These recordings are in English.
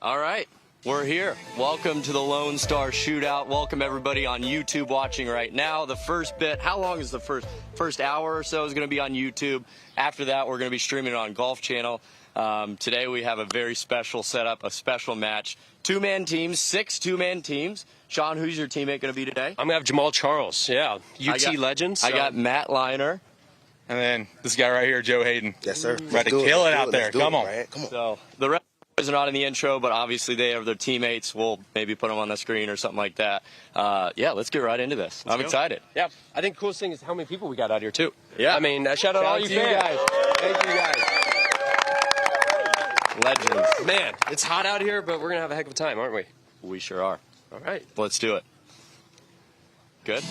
All right, we're here. Welcome to the Lone Star Shootout. Welcome everybody on YouTube watching right now. The first bit, how long is the first hour or so is going to be on YouTube. After that, we're going to be streaming it on Golf Channel. Today we have a very special setup, a special match. Two-man teams, 6 two-man teams. Sean, who's your teammate going to be today? I'm going to have Jamal Charles, UT legend. So. I got Matt Liner. And then this guy right here, Joe Hayden. Yes, sir. Ready to kill it out there. Come on. Right? Come on. So the rest of the boys are not in the intro, but obviously they have their teammates. We'll maybe put them on the screen or something like that. Yeah, let's get right into this. I'm excited. Yeah, I think the coolest thing is how many people we got out here, too. Yeah. I mean, shout out all you fans. guys. Thank you, guys. Legends. Man, it's hot out here, but we're going to have a heck of a time, aren't we? We sure are. All right. Let's do it. Good.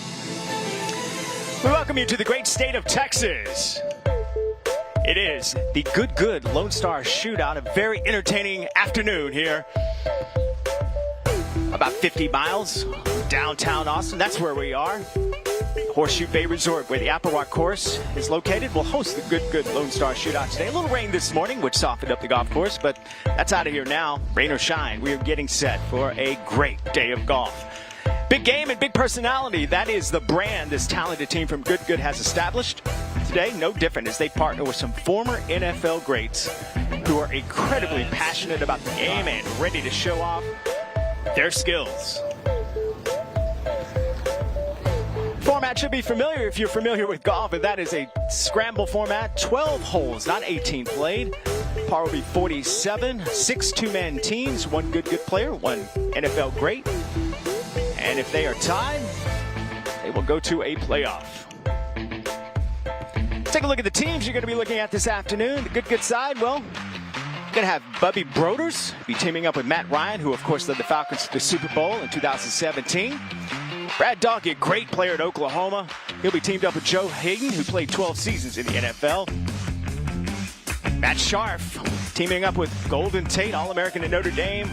We welcome you to the great state of Texas. It is the good Lone Star Shootout, a very entertaining afternoon here. About 50 miles downtown Austin, that's where we are. Horseshoe Bay Resort, where the Apple Rock course is located, will host the good Lone Star Shootout today. A little rain this morning, which softened up the golf course, but that's out of here now. Rain or shine, we are getting set for a great day of golf. Big game and big personality, that is the brand this talented team from Good has established. Today, no different as they partner with some former NFL greats who are incredibly passionate about the game and ready to show off their skills. Format should be familiar if you're familiar with golf, and that is a scramble format, 12 holes, not 18 played. Par will be 47, 6 two-man teams, 1 good player, 1 NFL great. And if they are tied, they will go to a playoff. Take a look at the teams you're going to be looking at this afternoon. The good side, well, you're going to have Bubby Broders be teaming up with Matt Ryan, who, of course, led the Falcons to the Super Bowl in 2017. Brad Doggett, great player at Oklahoma. He'll be teamed up with Joe Hayden, who played 12 seasons in the NFL. Matt Scharf teaming up with Golden Tate, All-American at Notre Dame,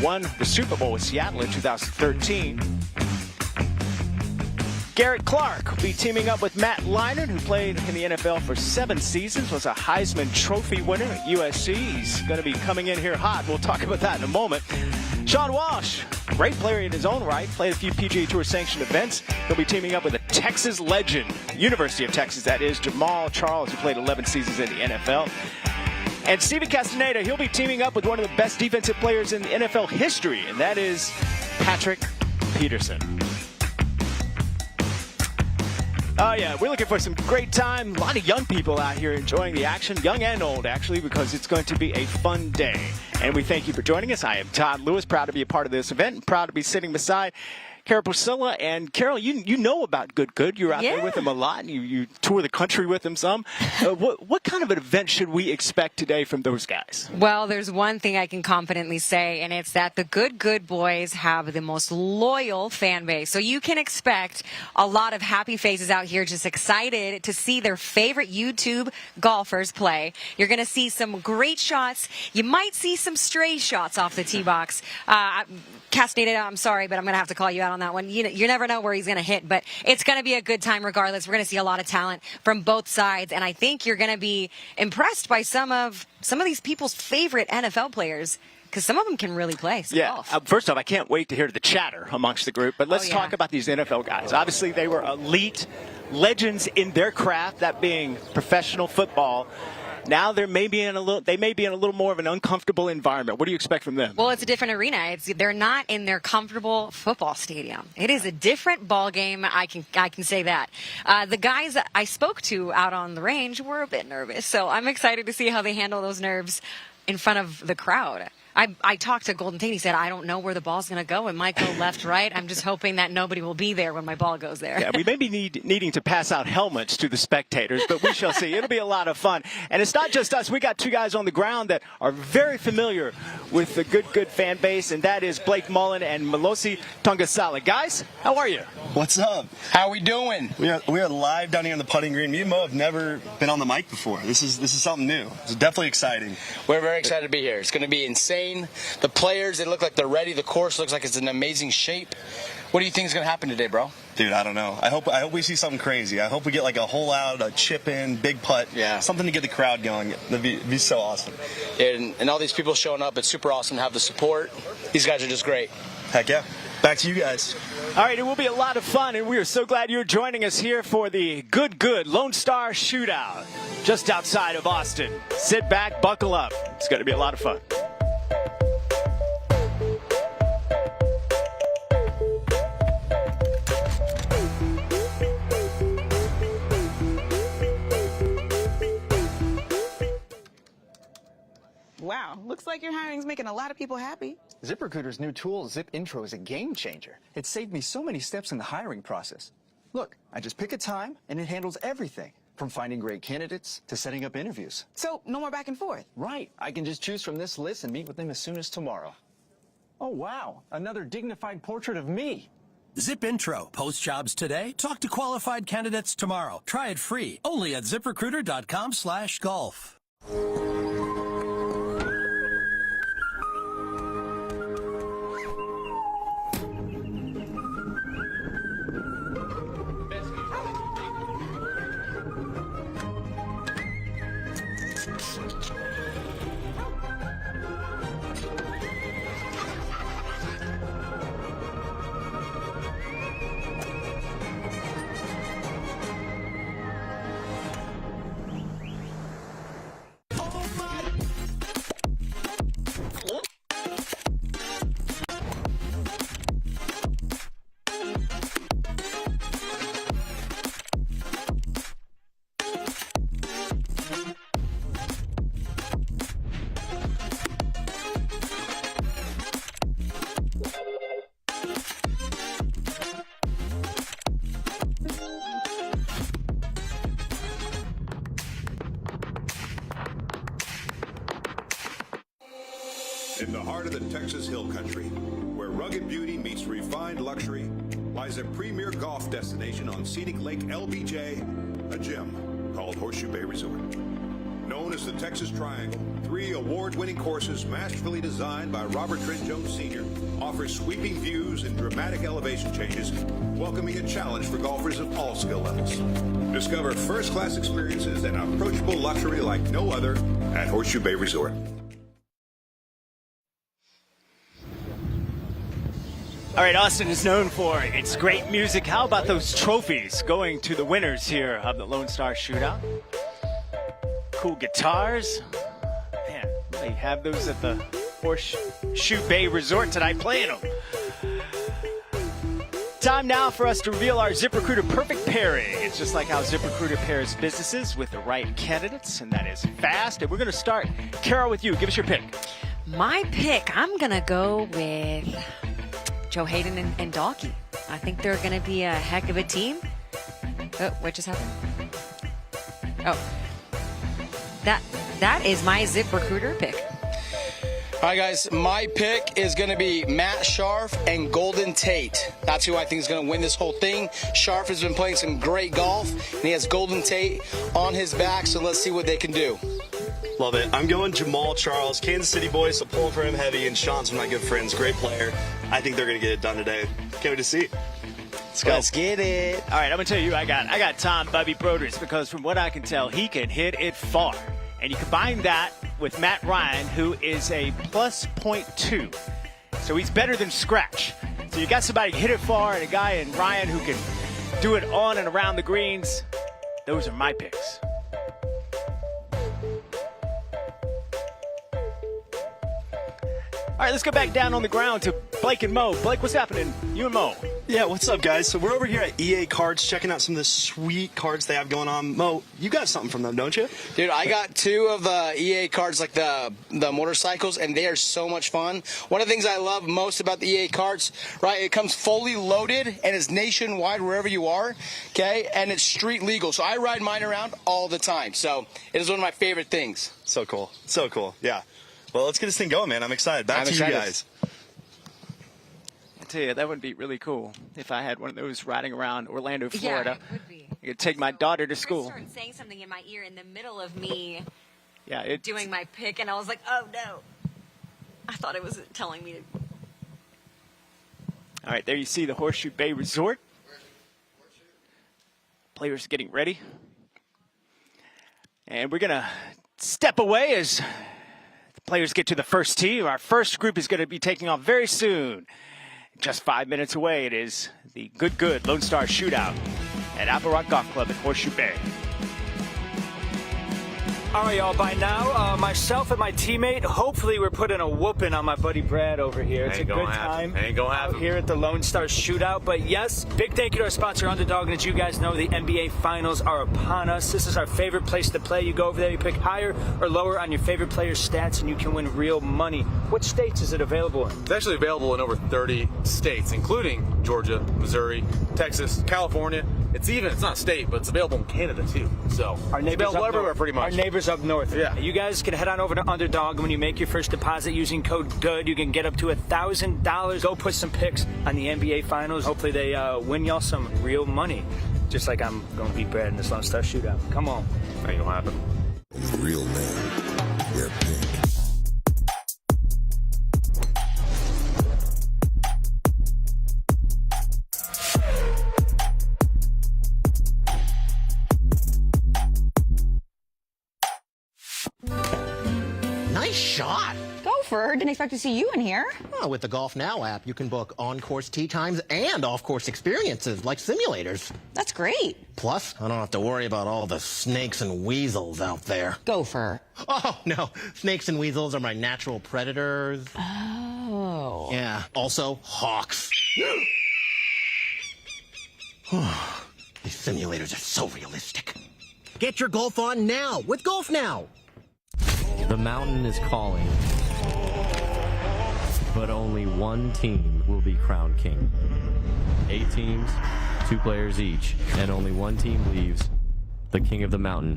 won the Super Bowl with Seattle in 2013. Garrett Clark will be teaming up with Matt Leinart, who played in the NFL for 7 seasons, was a Heisman Trophy winner at USC. He's going to be coming in here hot. We'll talk about that in a moment. Sean Walsh, great player in his own right, played a few PGA Tour sanctioned events. He'll be teaming up with a Texas legend, University of Texas, that is, Jamal Charles, who played 11 seasons in the NFL. And Steven Castaneda, he'll be teaming up with one of the best defensive players in NFL history, and that is Patrick Peterson. Oh, yeah, we're looking for some great time. A lot of young people out here enjoying the action, young and old, actually, because it's going to be a fun day. And we thank you for joining us. I am Todd Lewis, proud to be a part of this event, and proud to be sitting beside Carol Priscilla. And Carol, you know about Good. You're out there with him a lot. You tour the country with him some. What kind of an event should we expect today from those guys? Well, there's one thing I can confidently say, and it's that the Good boys have the most loyal fan base. So you can expect a lot of happy faces out here, just excited to see their favorite YouTube golfers play. You're going to see some great shots. You might see some stray shots off the tee box. Castaneda, I'm sorry, but I'm going to have to call you out on that one. You never know where he's going to hit, but it's going to be a good time regardless. We're going to see a lot of talent from both sides, and I think you're going to be impressed by some of these people's favorite NFL players, because some of them can really play some golf. First off, I can't wait to hear the chatter amongst the group, but let's talk about these NFL guys. Obviously, they were elite legends in their craft, that being professional football. Now they may be in a little more of an uncomfortable environment. What do you expect from them? Well, it's a different arena. They're not in their comfortable football stadium. It is a different ball game. I can say that. The guys I spoke to out on the range were a bit nervous, so I'm excited to see how they handle those nerves in front of the crowd. I talked to Golden Tate. He said, I don't know where the ball's going to go. It might go left, right. I'm just hoping that nobody will be there when my ball goes there. Yeah, we may be needing to pass out helmets to the spectators, but we shall see. It'll be a lot of fun. And it's not just us. We got 2 guys on the ground that are very familiar with the Good fan base, and that is Blake Mullen and Melosi Tongasala. Guys, how are you? What's up? How we doing? We are live down here on the putting green. Me and Mo have never been on the mic before. This is something new. It's definitely exciting. We're very excited to be here. It's going to be insane. The players, they look like they're ready. The course looks like it's in amazing shape. What do you think is going to happen today, bro? Dude, I don't know. I hope we see something crazy. I hope we get like a hole out, a chip in, big putt. Yeah. Something to get the crowd going. That'd be so awesome. And all these people showing up, it's super awesome to have the support. These guys are just great. Heck yeah. Back to you guys. All right, it will be a lot of fun, and we are so glad you're joining us here for the Good LoneStar Shootout just outside of Austin. Sit back, buckle up. It's going to be a lot of fun. Wow, looks like your hiring's making a lot of people happy. ZipRecruiter's new tool, Zip Intro, is a game changer. It saved me so many steps in the hiring process. Look, I just pick a time, and it handles everything, from finding great candidates to setting up interviews. So, no more back and forth. Right. I can just choose from this list and meet with them as soon as tomorrow. Oh, wow. Another dignified portrait of me. Zip Intro. Post jobs today. Talk to qualified candidates tomorrow. Try it free. Only at ZipRecruiter.com/golf. In the heart of the Texas Hill Country, where rugged beauty meets refined luxury, lies a premier golf destination on scenic Lake LBJ, a gem called Horseshoe Bay Resort. Known as the Texas Triangle, 3 award-winning courses masterfully designed by Robert Trent Jones Sr. offer sweeping views and dramatic elevation changes, welcoming a challenge for golfers of all skill levels. Discover first-class experiences and approachable luxury like no other at Horseshoe Bay Resort. All right, Austin is known for its great music. How about those trophies going to the winners here of the LoneStar Shootout? Cool guitars. Man, they have those at the Horseshoe Bay Resort tonight, playing them. Time now for us to reveal our ZipRecruiter perfect pairing. It's just like how ZipRecruiter pairs businesses with the right candidates, and that is fast. And we're going to start, Carol, with you. Give us your pick. My pick, I'm going to go with Joe Hayden and Dawkey. I think they're going to be a heck of a team. Oh, what just happened? Oh, that is my ZipRecruiter pick. All right, guys, my pick is going to be Matt Scharf and Golden Tate. That's who I think is going to win this whole thing. Scharf has been playing some great golf, and he has Golden Tate on his back, so let's see what they can do. Love it. I'm going Jamal Charles, Kansas City boy, so pulling for him heavy, and Sean's one of my good friends, great player. I think they're going to get it done today. Can't wait to see. Let's go. Let's get it. All right, I'm going to tell you, I got Tom Bubby Broders, because from what I can tell, he can hit it far. And you combine that with Matt Ryan, who is a plus .2. So he's better than scratch. So you got somebody who can hit it far and a guy in Ryan who can do it on and around the greens. Those are my picks. All right, let's go back down on the ground to Blake and Mo. Blake, what's happening? You and Mo. Yeah, what's up, guys? So we're over here at EA Cards, checking out some of the sweet cards they have going on. Mo, you got something from them, don't you? Dude, I got 2 of the EA cards, like the motorcycles, and they are so much fun. One of the things I love most about the EA cards, right, it comes fully loaded and is nationwide wherever you are, okay, and it's street legal. So I ride mine around all the time. So it is one of my favorite things. So cool. So cool. Yeah. Well, let's get this thing going, man. I'm excited. Back to you guys. I tell you, that would be really cool if I had one of those riding around Orlando, Florida. Yeah, it would be. I could take my daughter to school. Chris started saying something in my ear in the middle of me Yeah, doing my pick, and I was like, oh, no. I thought it was telling me to. All right, there you see the Horseshoe Bay Resort. Players getting ready. And we're going to step away as the players get to the first tee. Our first group is going to be taking off very soon. Just 5 minutes away, it is the Good Lone Star Shootout at Apple Rock Golf Club in Horseshoe Bay. All right, y'all, by now, myself and my teammate, hopefully we're putting a whooping on my buddy Brad over here. It's a good time out here at the Lone Star Shootout. But yes, big thank you to our sponsor, Underdog. And as you guys know, the NBA Finals are upon us. This is our favorite place to play. You go over there, you pick higher or lower on your favorite player's stats, and you can win real money. What states is it available in? It's actually available in over 30 states, including Georgia, Missouri, Texas, California. It's not state, but it's available in Canada too. So our neighbors available everywhere pretty much. Our neighbors up north. Yeah. You guys can head on over to Underdog, and when you make your first deposit using code GOOD, you can get up to $1,000. Go put some picks on the NBA Finals. Hopefully they win y'all some real money. Just like I'm going to beat Brad in this Lone Star Shootout. Come on. Ain't gonna happen. Real men wear pink. Nice shot. Gopher, didn't expect to see you in here. Well, with the Golf Now app, you can book on-course tee times and off-course experiences like simulators. That's great. Plus, I don't have to worry about all the snakes and weasels out there. Gopher. Oh, no. Snakes and weasels are my natural predators. Oh. Yeah. Also, hawks. These simulators are so realistic. Get your golf on now with Golf Now. The mountain is calling, but only one team will be crowned king. 8 teams, 2 players each, and only one team leaves, the king of the mountain.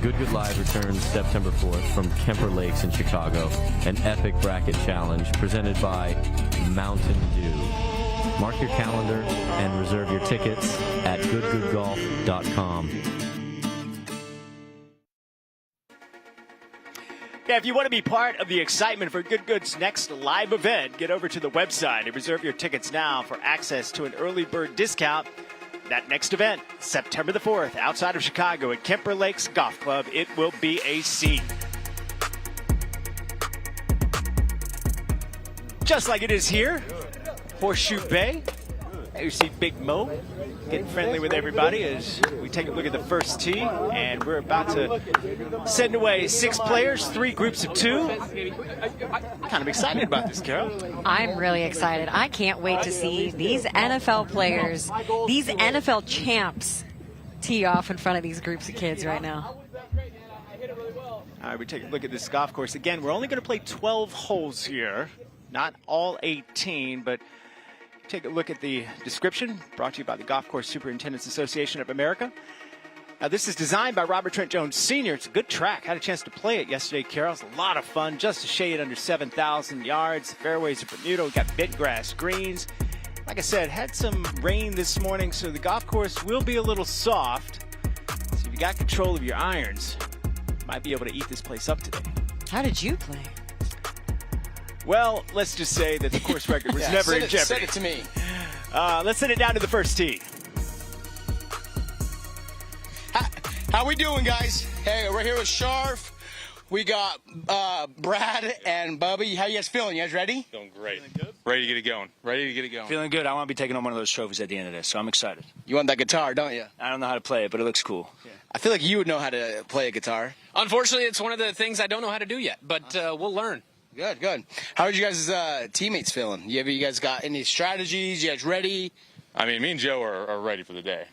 Good Live returns September 4th from Kemper Lakes in Chicago, an epic bracket challenge presented by Mountain Dew. Mark your calendar and reserve your tickets at goodgoodgolf.com. Yeah, if you want to be part of the excitement for Good's next live event, get over to the website and reserve your tickets now for access to an early bird discount. That next event, September the 4th, outside of Chicago at Kemper Lakes Golf Club. It will be a scene. Just like it is here, Horseshoe Bay. There you see Big Mo getting friendly with everybody as we take a look at the first tee, and we're about to send away 6 players, 3 groups of 2. Kind of excited about this, Carol. I'm really excited. I can't wait to see these NFL players, these NFL champs, tee off in front of these groups of kids right now. All right, we take a look at this golf course. Again, we're only going to play 12 holes here, not all 18, but take a look at the description, brought to you by the Golf Course Superintendents Association of America. Now, this is designed by Robert Trent Jones Sr. It's a good track. Had a chance to play it yesterday, Carol. It's a lot of fun, just a shade under 7,000 yards. The fairways are Bermuda. We got bent grass greens. Like I said, had some rain this morning, so the golf course will be a little soft. So if you got control of your irons, you might be able to eat this place up today. How did you play? Well, let's just say that the course record was never in jeopardy. Send it to me. Let's send it down to the first tee. How we doing, guys? Hey, we're here with Sharf. We got Brad and Bubby. How you guys feeling? You guys ready? Feeling great. Ready to get it going. Ready to get it going. Feeling good. I want to be taking home one of those trophies at the end of this, so I'm excited. You want that guitar, don't you? I don't know how to play it, but it looks cool. Yeah. I feel like you would know how to play a guitar. Unfortunately, it's one of the things I don't know how to do yet, but we'll learn. Good, good. How are you guys' teammates feeling? You guys got any strategies? You guys ready? I mean, me and Joe are ready for the day.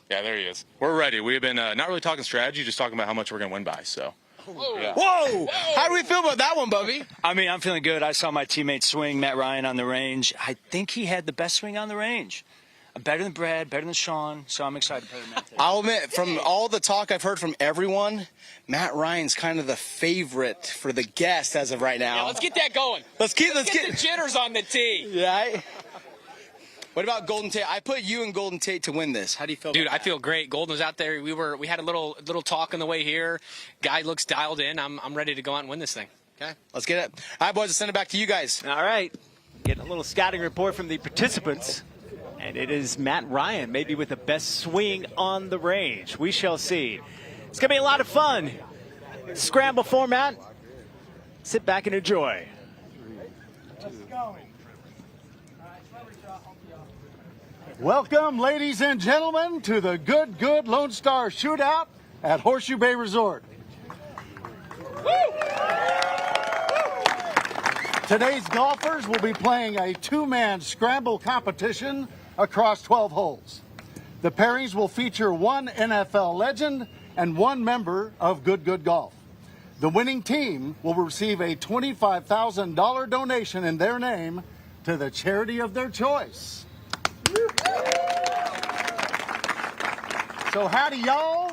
Yeah, there he is. We're ready. We've been not really talking strategy, just talking about how much we're going to win by. So. Whoa. Yeah. Whoa! How do we feel about that one, Bubby? I mean, I'm feeling good. I saw my teammate swing, Matt Ryan, on the range. I think he had the best swing on the range. Better than Brad, better than Sean, so I'm excited to play with Matt today. I'll admit, from all the talk I've heard from everyone, Matt Ryan's kind of the favorite for the guest as of right now. Yeah, let's get that going. Let's get the jitters on the tee. Yeah. What about Golden Tate? I put you and Golden Tate to win this. How do you feel? Dude, about I feel great. Golden was out there. We had a little talk on the way here. Guy looks dialed in. I'm ready to go out and win this thing. Okay, let's get it. All right, boys, let's send it back to you guys. All right. Getting a little scouting report from the participants. And it is Matt Ryan, maybe with the best swing on the range. We shall see. It's going to be a lot of fun. Scramble format. Sit back and enjoy. Welcome, ladies and gentlemen, to the Good Lone Star Shootout at Horseshoe Bay Resort. Today's golfers will be playing a two-man scramble competition across 12 holes. The pairings will feature one NFL legend and one member of Good Golf. The winning team will receive a $25,000 donation in their name to the charity of their choice. So howdy, y'all.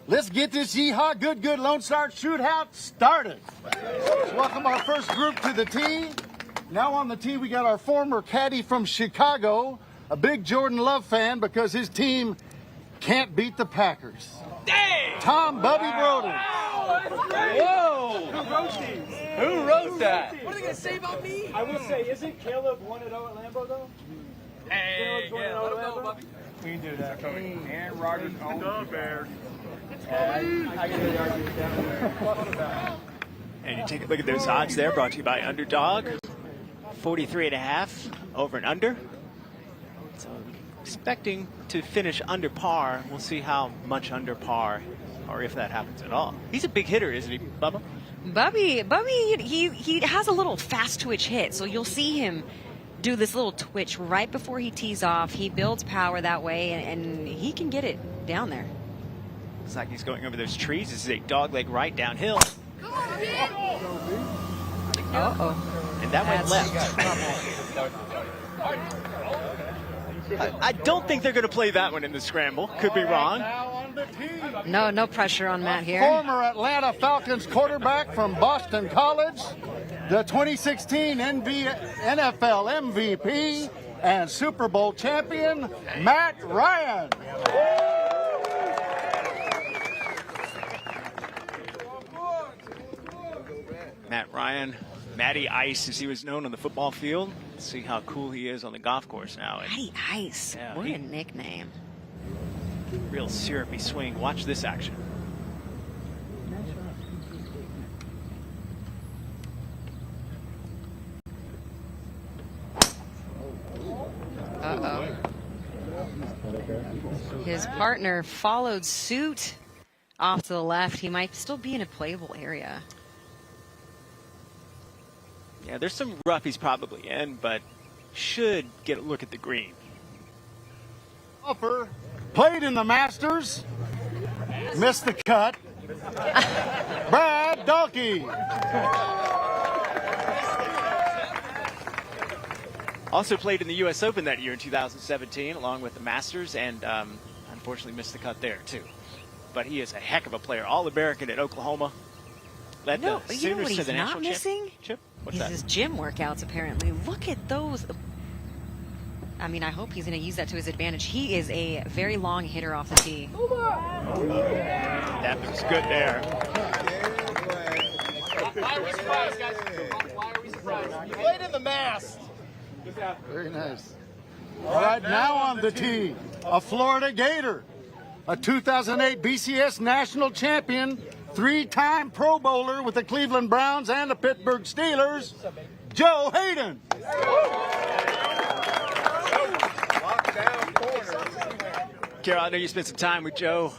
Let's get this yeehaw Good Lone Star Shootout started. Let's welcome our first group to the tee. Now on the tee, we got our former caddy from Chicago, a big Jordan Love fan because his team can't beat the Packers. Dang! Tom Bubby Brody. Whoa! Who wrote these? Who wrote that? What are they going to say about me? I will say, isn't Caleb 1-0 at Lambeau, though? Hey, Caleb's 1-0 yeah, let him at know, Lambeau? Bubby. We can do that. Aaron Rodgers owns the Bears. And you take a look at those odds there, brought to you by Underdog. 43.5 over and under. So expecting to finish under par. We'll see how much under par, or if that happens at all. He's a big hitter, isn't he, Bubba? Bubby, he has a little fast twitch hit, so you'll see him do this little twitch right before he tees off. He builds power that way, and he can get it down there. Looks like he's going over those trees. This is a dogleg right downhill. Uh-oh. And that went left. I don't think they're going to play that one in the scramble. Could be wrong. No pressure on Matt here. Former Atlanta Falcons quarterback from Boston College, the 2016 NFL MVP and Super Bowl champion, Matt Ryan. Matt Ryan, Matty Ice, as he was known on the football field. Let's see how cool he is on the golf course now. Matty Ice, Yeah, what a nickname. Real syrupy swing. Watch this action. Uh-oh. His partner followed suit off to the left. He might still be in a playable area. Yeah, there's some roughies probably in, but should get a look at the green. Golfer played in the Masters, missed the cut. Brad Dalkey. Also played in the U.S. Open that year in 2017, along with the Masters, and unfortunately missed the cut there too. But he is a heck of a player. All-American at Oklahoma. Led the Sooners to the national championship. What's that? His gym workouts, apparently. Look at those. I mean, I hope he's going to use that to his advantage. He is a very long hitter off the tee. That was good there. Why are we surprised, guys? Why are we surprised? You played in the Mast. Very nice. All right, now on the tee, a Florida Gator, a 2008 BCS national champion, three-time Pro Bowler with the Cleveland Browns and the Pittsburgh Steelers, Joe Hayden. Carol, I know you spent some time with Joe.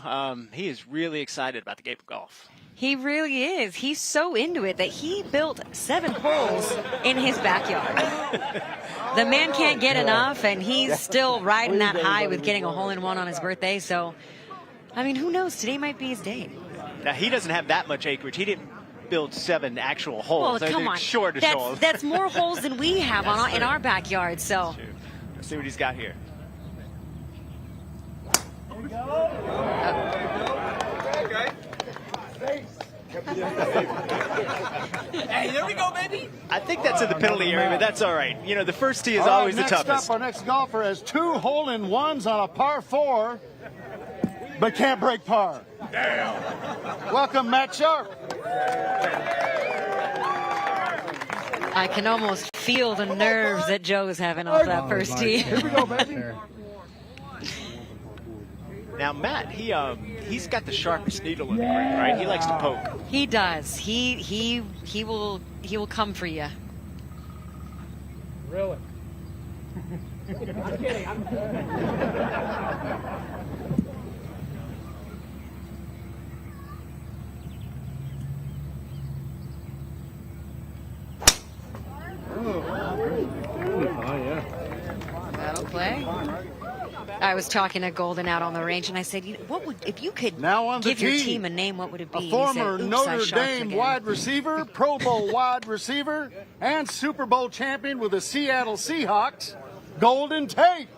He is really excited about the game of golf. He really is. He's so into it that he built 7 holes in his backyard. The man can't get enough, and he's still riding that high with getting a hole-in-one on his birthday. So, I mean, who knows? Today might be his day. Now, he doesn't have that much acreage. He didn't build 7 actual holes. Well, come on. Shortest holes. That's more holes than we have in our backyard. So, let's see what he's got here. Hey, there we go, baby. I think that's in the penalty area, but that's all right. You know, the first tee is always the toughest. Next up, our next golfer has 2 hole-in-ones on a par 4, but can't break par. Damn. Welcome, Matt Sharp. I can almost feel the nerves that Joe's having off that first tee. Here we go, baby. Now, Matt, he's got the sharpest needle in the grip, right? He likes to poke. He does. He will come for you. Really? I'm kidding. That'll play. I was talking to Golden out on the range, and I said, "What would if you could Now on the give your tee, team a name? What would it be?" A And he former said, "Oops, I Notre sharked Dame again." wide receiver, Pro Bowl wide receiver, and Super Bowl champion with the Seattle Seahawks, Golden Tate.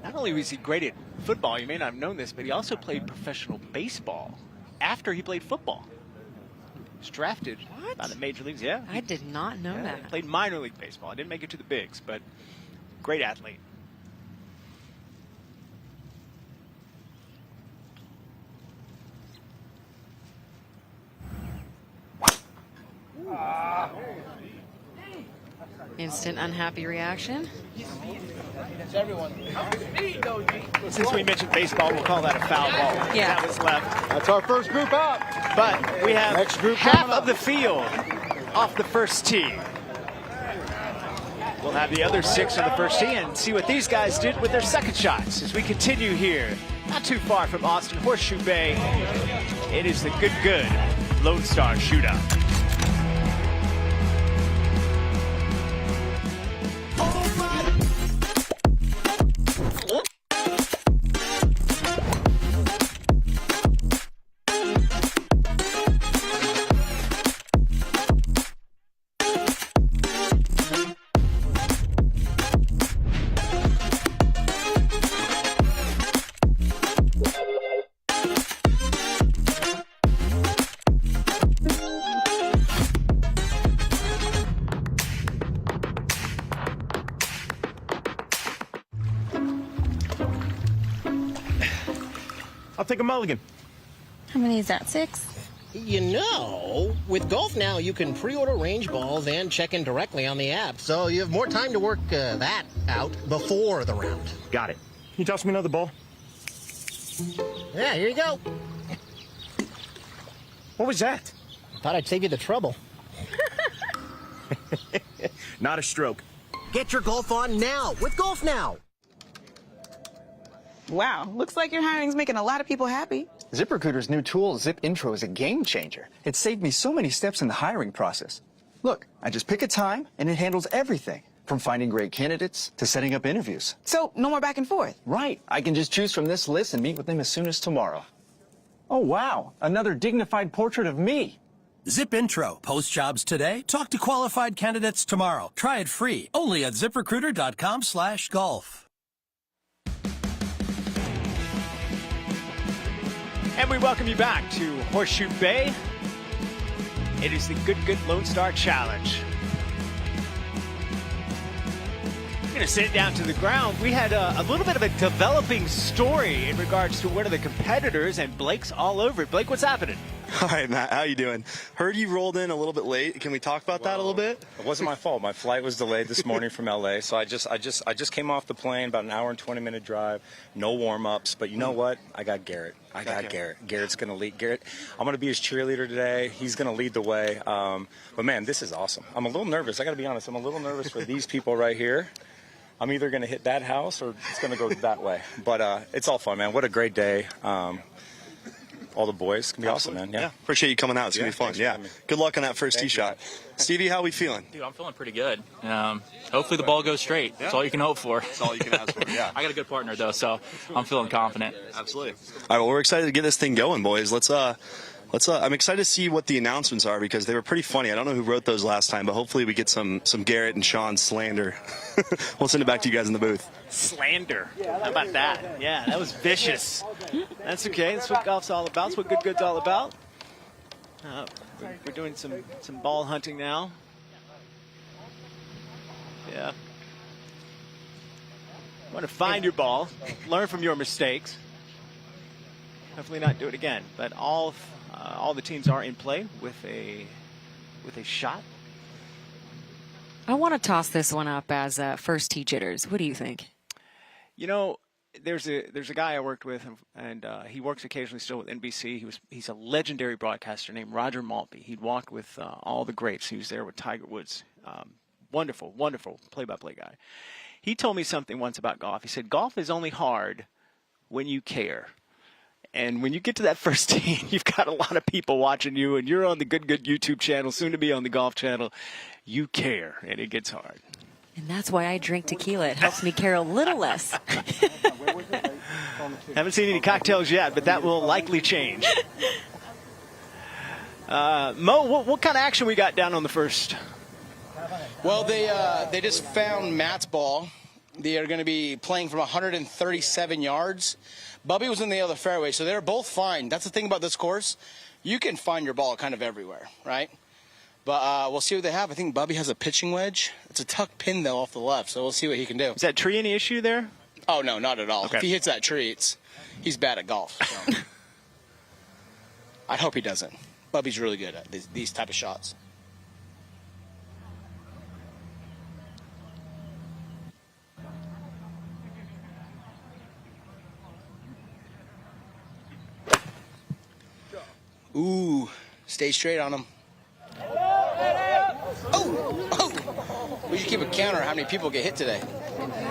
Not only was he great at football, you may not have known this, but he also played professional baseball after he played football. He was drafted by the major leagues. Yeah, I did not know that. He played minor league baseball. Didn't make it to the bigs, but great athlete. Instant unhappy reaction. It's everyone. Since we mentioned baseball, we'll call that a foul ball. Yeah. That was left. That's our first group out. But we have Next group half coming up. of the field off the first tee. We'll have the other 6 on the first tee and see what these guys did with their second shots as we continue here. Not too far from Austin, Horseshoe Bay. It is the good Lone Star Shootout. I'll take a mulligan. How many is that? 6? You know, with Golf Now, you can pre-order range balls and check in directly on the app, so you have more time to work that out before the round. Got it. Can you toss me another ball? Yeah, here you go. What was that? Thought I'd save you the trouble. Not a stroke. Get your golf on now with Golf Now. Wow, looks like your hiring's making a lot of people happy. ZipRecruiter's new tool, Zip Intro, is a game changer. It saved me so many steps in the hiring process. Look, I just pick a time, and it handles everything, from finding great candidates to setting up interviews. So, no more back and forth? Right. I can just choose from this list and meet with them as soon as tomorrow. Oh, wow. Another dignified portrait of me. Zip Intro. Post jobs today. Talk to qualified candidates tomorrow. Try it free. Only at ZipRecruiter.com/golf. And we welcome you back to Horseshoe Bay. It is the Good Lone Star Challenge. We're going to sit down to the ground. We had a little bit of a developing story in regards to one of the competitors, and Blake's all over it. Blake, what's happening? All right, Matt, how you doing? Heard you rolled in a little bit late. Can we talk about that a little bit? It wasn't my fault. My flight was delayed this morning from LA, so I just came off the plane, about an hour and 20-minute drive, no warm-ups. But you know what? I got Garrett. Garrett's going to lead. Garrett, I'm going to be his cheerleader today. He's going to lead the way. But man, this is awesome. I'm a little nervous. I got to be honest. I'm a little nervous for these people right here. I'm either going to hit that house or it's going to go that way. But it's all fun, man. What a great day. All the boys. It's going to be awesome, man. Yeah. Appreciate you coming out. It's going to be fun. Yeah. Good luck on that first tee shot. Stevie, how we feeling? Dude, I'm feeling pretty good. Hopefully the ball goes straight. That's all you can hope for. That's all you can ask for, yeah. I got a good partner, though, so I'm feeling confident. Absolutely. All right, well, we're excited to get this thing going, boys. I'm excited to see what the announcements are because they were pretty funny. I don't know who wrote those last time, but hopefully we get some Garrett and Sean slander. We'll send it back to you guys in the booth. Slander. How about that? Yeah, that was vicious. That's okay. That's what golf's all about. That's what Good's all about. We're doing some ball hunting now. Yeah. Want to find your ball, learn from your mistakes. Hopefully not do it again. But all the teams are in play with a shot. I want to toss this one up as first tee jitters. What do you think? You know, there's a guy I worked with, and he works occasionally still with NBC. He's a legendary broadcaster named Roger Maltby. He'd walked with all the greats. He was there with Tiger Woods. Wonderful, wonderful play-by-play guy. He told me something once about golf. He said, golf is only hard when you care. And when you get to that first tee, you've got a lot of people watching you, and you're on the Good YouTube channel, soon to be on the Golf channel. You care, and it gets hard. And that's why I drink tequila. It helps me care a little less. Haven't seen any cocktails yet, but that will likely change. Mo, what kind of action we got down on the first? Well, they just found Matt's ball. They are going to be playing from 137 yards. Bubby was in the other fairway, so they're both fine. That's the thing about this course. You can find your ball kind of everywhere, right? But we'll see what they have. I think Bubby has a pitching wedge. It's a tuck pin, though, off the left, so we'll see what he can do. Is that tree any issue there? Oh, no, not at all. Okay. If he hits that tree, he's bad at golf. So. I hope he doesn't. Bubby's really good at these type of shots. Ooh, stay straight on him. Oh! We should keep a counter how many people get hit today.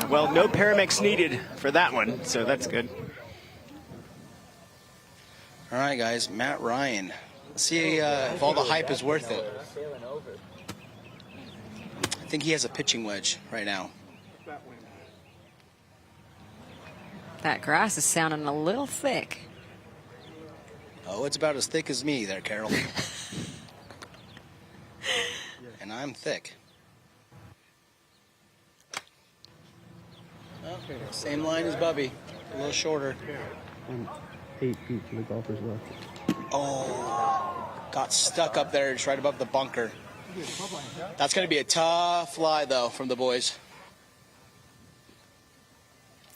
Well, no Paramex needed for that one, so that's good. All right, guys, Matt Ryan. Let's see if all the hype is worth it. I think he has a pitching wedge right now. That grass is sounding a little thick. Oh, it's about as thick as me there, Carol. And I'm thick. Oh, same line as Bubby, a little shorter. 8 feet to the golfer's left. Oh, got stuck up there just right above the bunker. That's going to be a tough lie, though, from the boys.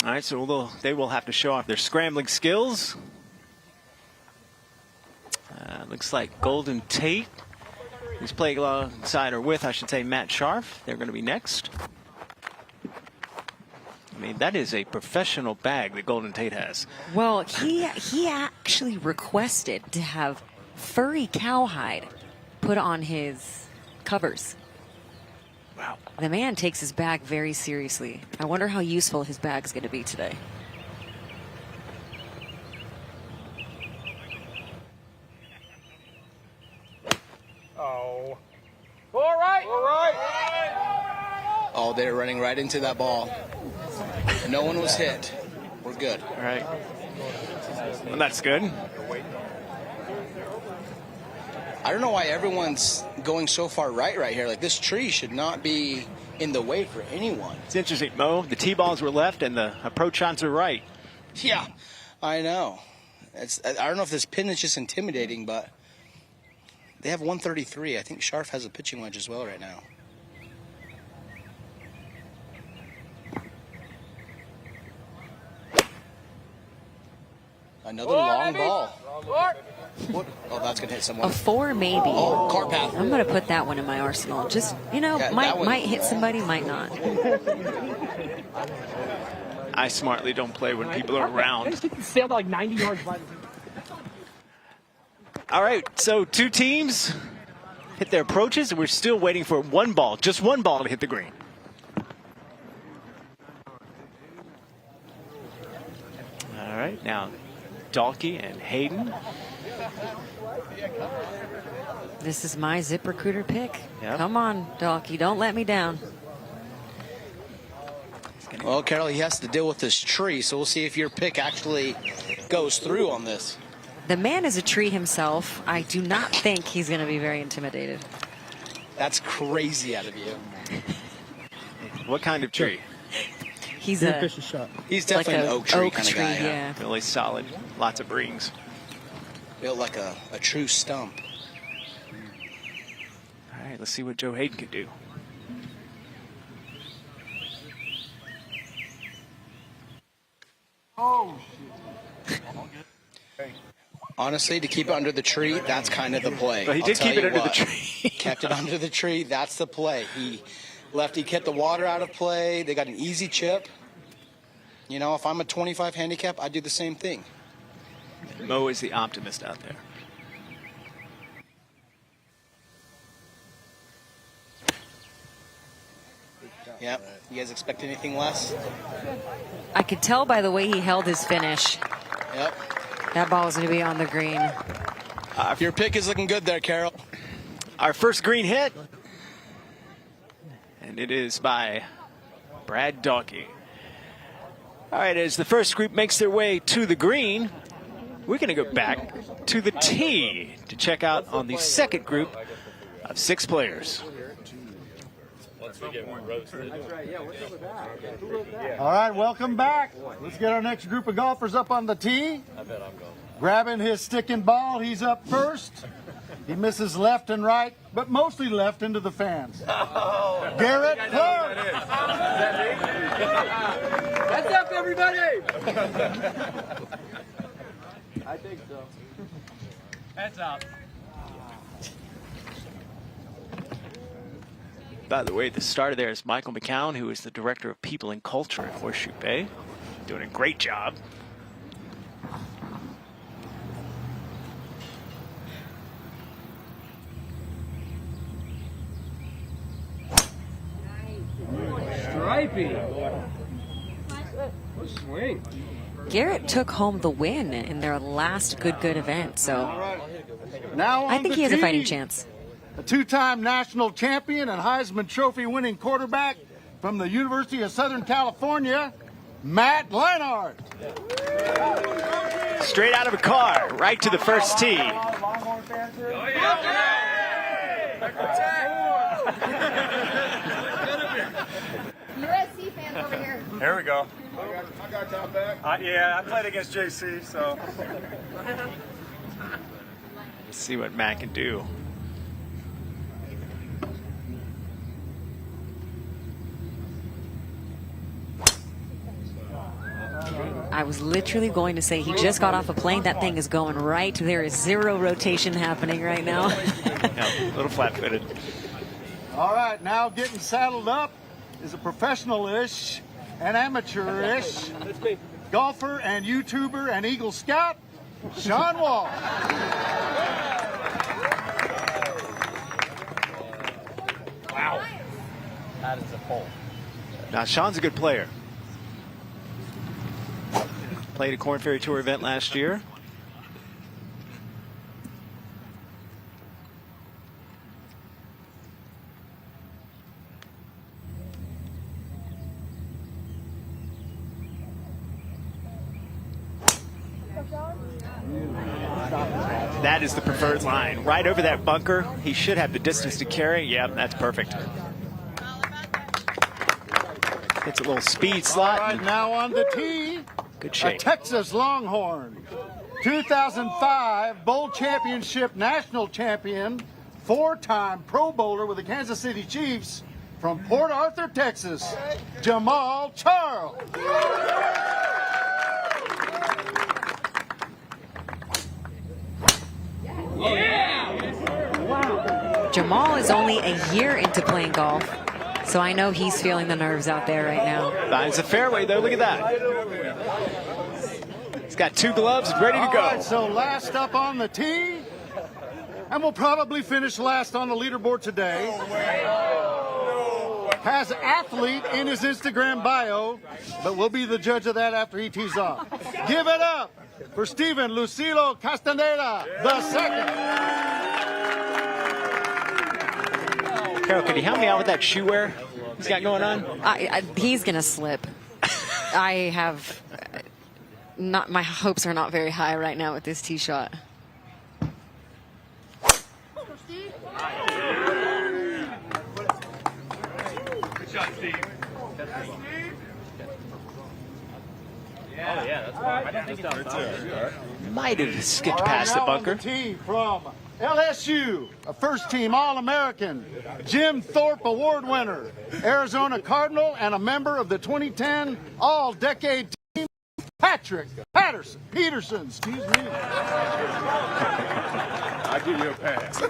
All right, so they will have to show off their scrambling skills. Looks like Golden Tate, who's playing alongside, or with, I should say, Matt Scharf. They're going to be next. I mean, that is a professional bag that Golden Tate has. Well, he actually requested to have furry cowhide put on his covers. Wow. The man takes his bag very seriously. I wonder how useful his bag's going to be today. Oh. All right. All right. Oh, they're running right into that ball. No one was hit. We're good. All right. Well, that's good. I don't know why everyone's going so far right here. Like, this tree should not be in the way for anyone. It's interesting, Mo. The tee balls were left and the approach shots are right. Yeah, I know. I don't know if this pin is just intimidating, but they have 133. I think Scharf has a pitching wedge as well right now. Another long ball. What? Oh, that's going to hit someone. A 4 maybe. Oh, car path. I'm going to put that one in my arsenal. Just, Yeah, might hit somebody, might not. I smartly don't play when people are around. Sailed like 90 yards by. All right, so two teams hit their approaches, and we're still waiting for one ball, just one ball to hit the green. All right, now Dalkey and Hayden. This is my ZipRecruiter pick. Yep. Come on, Dalkey, don't let me down. Well, Carol, he has to deal with this tree, so we'll see if your pick actually goes through on this. The man is a tree himself. I do not think he's going to be very intimidated. That's crazy out of you. What kind of tree? He's He's definitely like an oak tree kind of guy. Yeah. Really solid, lots of rings. Built like a true stump. All right, let's see what Joe Hayden can do. Oh, shit. Honestly, to keep it under the tree, that's kind of the play. But he did keep it under the tree. Kept it under the tree. That's the play. He kept the water out of play. They got an easy chip. You know, if I'm a 25 handicap, I'd do the same thing. Mo is the optimist out there. Yep. You guys expect anything less? I could tell by the way he held his finish. Yep. That ball is going to be on the green. Your pick is looking good there, Carol. Our first green hit. And it is by Brad Dawkey. All right, as the first group makes their way to the green, we're going to go back to the tee to check out on the second group of 6 players. All right, welcome back. Let's get our next group of golfers up on the tee. I bet I'm going. Grabbing his stick and ball, he's up first. He misses left and right, but mostly left into the fans. Oh, Garrett Clark. That's up, everybody. I think so. That's up. By the way, the starter there is Michael McCown, who is the Director of People and Culture at Horseshoe Bay. Doing a great job. Stripey. Swing. Garrett took home the win in their last good event, so Now I think on he has the a fighting tee, chance. A 2-time national champion and Heisman Trophy winning quarterback from the University of Southern California, Matt Leinart. Straight out of a car, right to the first tee. USC fans over here. There we go. I got top back. Yeah, I played against JC, so. Let's see what Matt can do. I was literally going to say he just got off a plane. That thing is going right. There is zero rotation happening right now. A little flat-footed. All right, now getting saddled up is a professional-ish and amateur-ish golfer and YouTuber and Eagle Scout, Sean Wall. Wow. That is a pole. Now, Sean's a good player. Played a Korn Ferry Tour event last year. That is the preferred line. Right over that bunker. He should have the distance to carry. Yep, that's perfect. It's a little speed slot. All right, now on the tee, Good a shape. Texas Longhorn, 2005 Bowl Championship national champion, 4-time Pro Bowler with the Kansas City Chiefs from Port Arthur, Texas, Jamal Charles. Jamal is only a year into playing golf, so I know he's feeling the nerves out there right now. Finds the fairway, though. Look at that. He's got 2 gloves ready to go. All right, so last up on the tee, and we'll probably finish last on the leaderboard today. Has athlete in his Instagram bio, but we'll be the judge of that after he tees off. Give it up for Steven Lucilo Castaneda, the second. Carol, can you help me out with that shoe wear he's got going on? He's going to slip. I have not. My hopes are not very high right now with this tee shot. Good shot, Steve. Oh, yeah, that's fine. I think it's Might have skipped All right, past the now on bunker. tee from LSU, a first-team All-American, Jim Thorpe Award winner, Arizona Cardinal, and a member of the 2010 All-Decade Team, Patrick Peterson, excuse me. I'll give you a pass.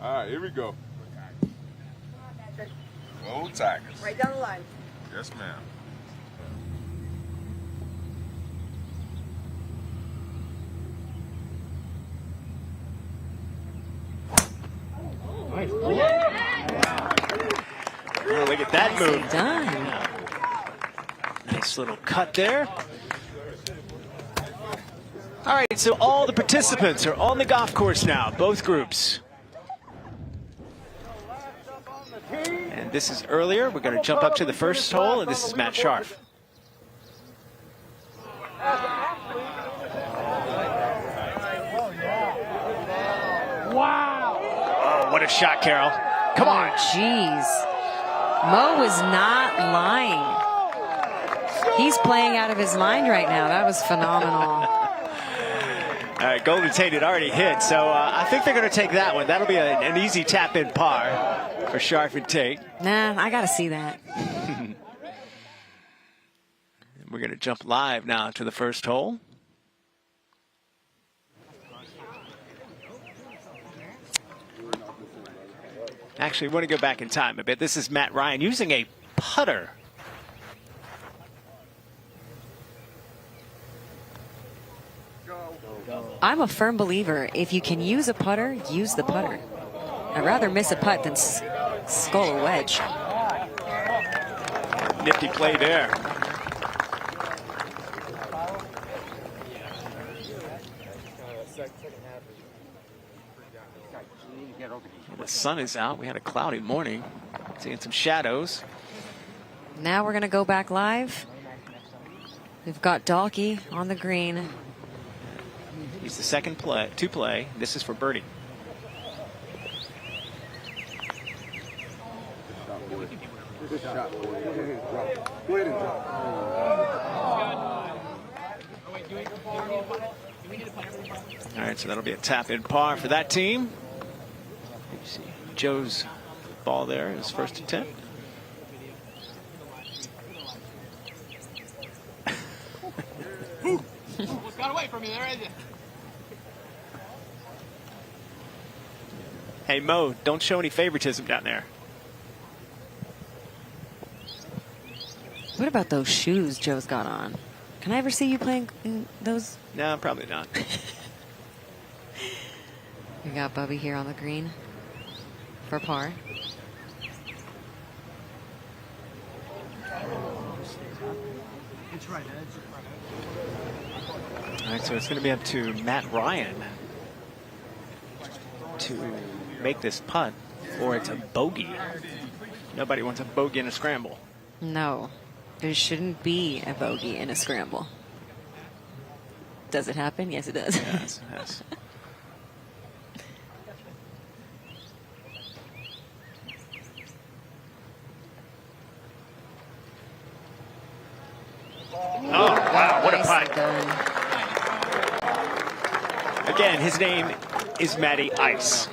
All right, here we go. Go Tigers. Right down the line. Yes, ma'am. Nice. Oh, look at that move. Done. Nice little cut there. All right, so all the participants are on the golf course now, both groups. And this is earlier. We're going to jump up to the first hole, and this is Matt Scharf. Wow. Oh, what a shot, Carol. Come on. Jeez. Mo was not lying. He's playing out of his mind right now. That was phenomenal. All right, Golden Tate had already hit, so I think they're going to take that one. That'll be an easy tap-in par for Scharf and Tate. Nah, I got to see that. We're going to jump live now to the first hole. Actually, we want to go back in time a bit. This is Matt Ryan using a putter. I'm a firm believer. If you can use a putter, use the putter. I'd rather miss a putt than skull a wedge. Nifty play there. The sun is out. We had a cloudy morning. Seeing some shadows. Now we're going to go back live. We've got Dalkey on the green. He's the second to play. This is for birdie. Good shot. Go ahead and drop. All right, so that'll be a tap-in par for that team. You see Joe's ball there, his first attempt. Almost got away from you there, isn't it? Hey, Mo, don't show any favoritism down there. What about those shoes Joe's got on? Can I ever see you playing in those? No, probably not. We got Bubby here on the green for par. All right, so it's going to be up to Matt Ryan to make this putt, or it's a bogey. Nobody wants a bogey in a scramble. No, there shouldn't be a bogey in a scramble. Does it happen? Yes, it does. Yes, yes. Oh, wow, what a putt. Again, his name is Matty Ice.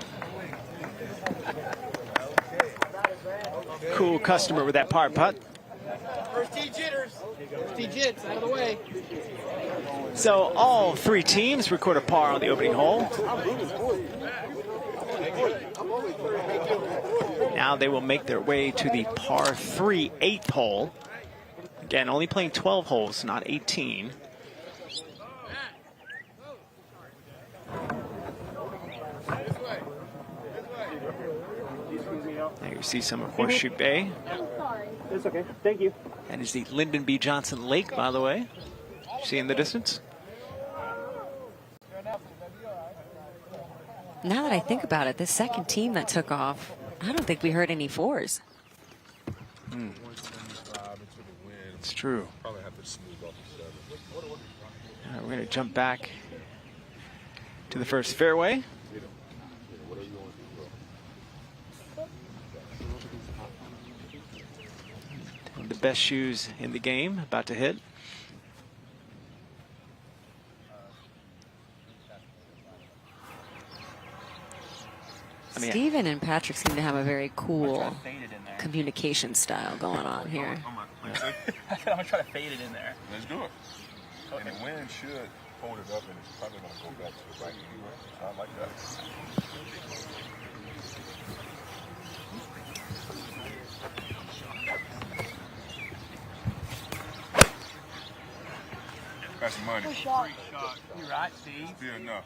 Cool customer with that par putt. First tee jitters. First tee jits, out of the way. So all three teams record a par on the opening hole. Now they will make their way to the par 3 8th hole. Again, only playing 12 holes, not 18. There you see some of Horseshoe Bay. It's okay. Thank you. That is the Lyndon B. Johnson Lake, by the way. See in the distance? Now that I think about it, this second team that took off, I don't think we heard any fours. It's true. All right, we're going to jump back to the first fairway. The best shoes in the game about to hit. I mean, Steven and Patrick seem to have a very cool communication style going on here. I'm gonna try to fade it in there. Let's do it. And the wind should hold it up, and it's probably going to go back to the right anyway. I like that. That's money. Great shot. You're right, Steve. Be enough.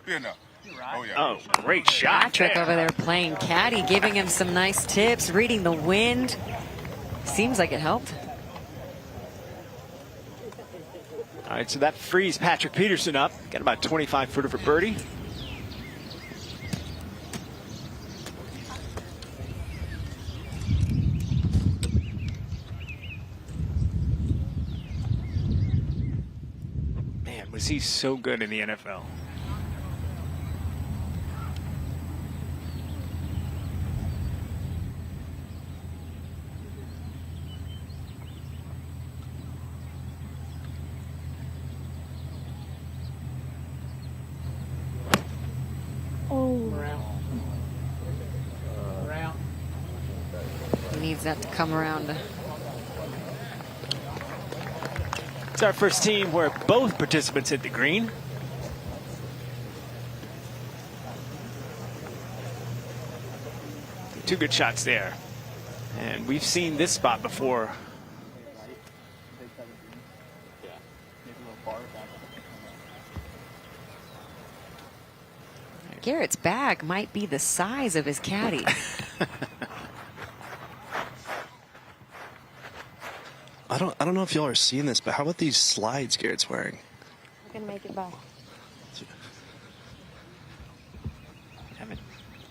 Be enough. You're right. Oh, yeah. Oh, great shot. Patrick over there playing caddy, giving him some nice tips, reading the wind. Seems like it helped. All right, so that frees Patrick Peterson up. Got about 25 footer for birdie. Man, was he so good in the NFL. He needs that to come around. It's our first team where both participants hit the green. Two good shots there. And we've seen this spot before. Garrett's bag might be the size of his caddy. I don't know if y'all are seeing this, but how about these slides Garrett's wearing? I can make it by.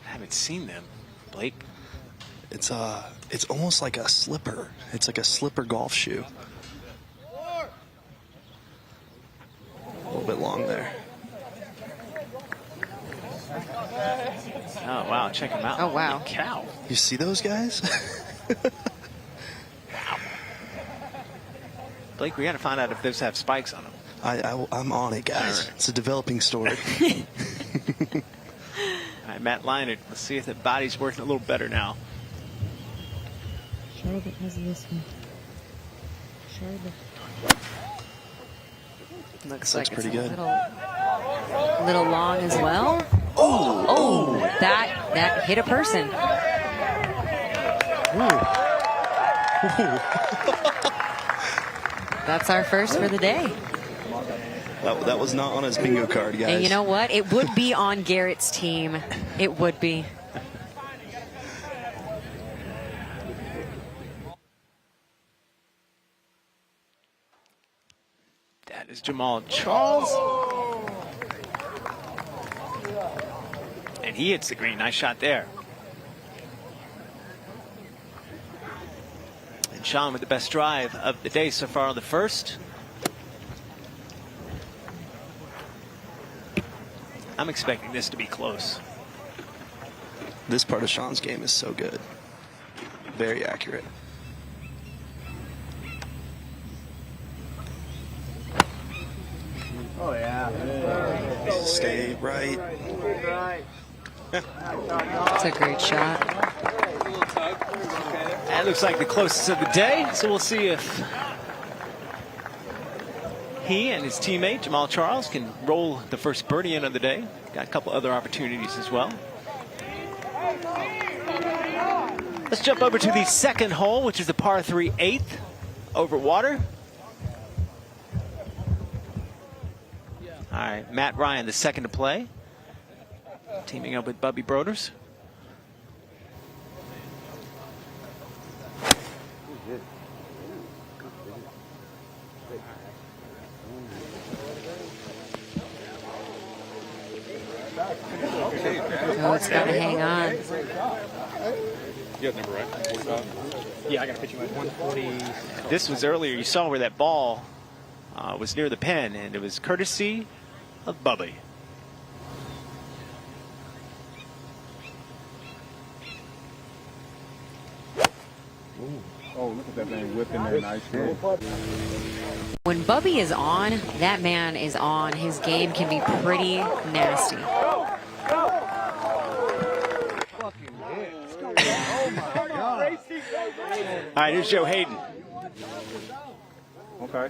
Haven't seen them, Blake. It's almost like a slipper. It's like a slipper golf shoe. A little bit long there. Oh wow, check them out. Oh wow. Holy cow. You see those guys? Blake, we got to find out if those have spikes on them. I'm on it, guys. Right. It's a developing story. All right, Matt Leinert. Let's see if the body's working a little better now. Charlotte has this one. Charlotte. Looks Looks like pretty it's good. a little long as well. Oh, that hit a person. That's our first for the day. That was not on his bingo card, guys. And you know what? It would be on Garrett's team. It would be. That is Jamal Charles. And he hits the green. Nice shot there. And Sean with the best drive of the day so far on the first. I'm expecting this to be close. This part of Sean's game is so good. Very accurate. Oh, yeah. Stay right. That's a great shot. That looks like the closest of the day. So we'll see if he and his teammate, Jamal Charles, can roll the first birdie in of the day. Got a couple other opportunities as well. Let's jump over to the second hole, which is the par 3 8th over water. All right, Matt Ryan, the second to play. Teaming up with Bubby Broders. Oh, it's got to hang on. You got number right? 45? Yeah, I got a picture of 140. This was earlier. You saw where that ball was near the pin, and it was courtesy of Bubby. Oh, look at that thing whipping that nice hit. When Bubby is on, that man is on. His game can be pretty nasty. right, here's Joe Hayden. Okay,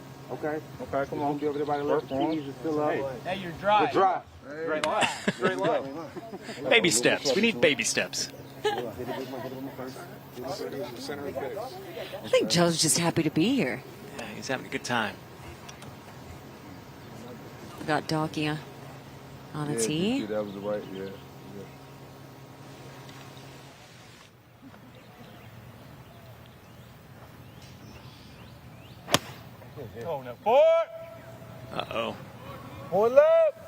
come on. Be over there by the left trees and fill up. Hey, you're dry. We're dry. Straight line. Straight line. Baby steps. We need baby steps. I think Joe's just happy to be here. Yeah, he's having a good time. We got Dokia on a tee. That was the right, Oh, no. Four. Uh-oh. Pull up.